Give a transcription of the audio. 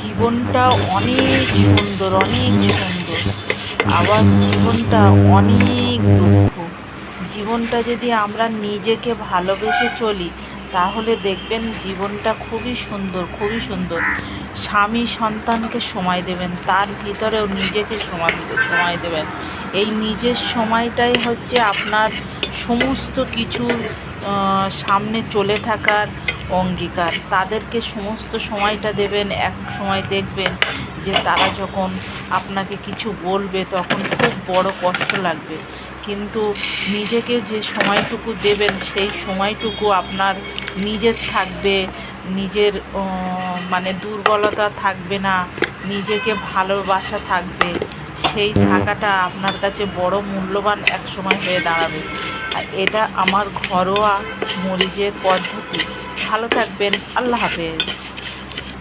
জীবনটা অনেক সুন্দর, অনেক সুন্দর। আবার জীবনটা অনেক দুঃখ। জীবনটা যদি আমরা নিজেকে ভালোবেসে চলি, তাহলে দেখবেন জীবনটা খুবই সুন্দর, খুবই সুন্দর। স্বামী সন্তানকে সময় দেবেন, তার ভিতরেও নিজেকে সময় দেবেন। এই নিজের সময়টাই হচ্ছে আপনার সমস্ত কিছুর সামনে চলে থাকার অঙ্গীকার। তাদেরকে সমস্ত সময়টা দেবেন। এক সময় দেখবেন যে তারা যখন আপনাকে কিছু বলবে তখন খুব বড় কষ্ট লাগবে, কিন্তু নিজেকে যে সময়টুকু দেবেন সেই সময়টুকু আপনার নিজের থাকবে। নিজের মানে দুর্বলতা থাকবে না, নিজেকে ভালোবাসা থাকবে। সেই থাকাটা আপনার কাছে বড় মূল্যবান এক সময় হয়ে দাঁড়াবে। আর এটা আমার ঘরোয়া মরিচের পদ্ধতি। ভালো থাকবেন। আল্লাহ হাফেজ।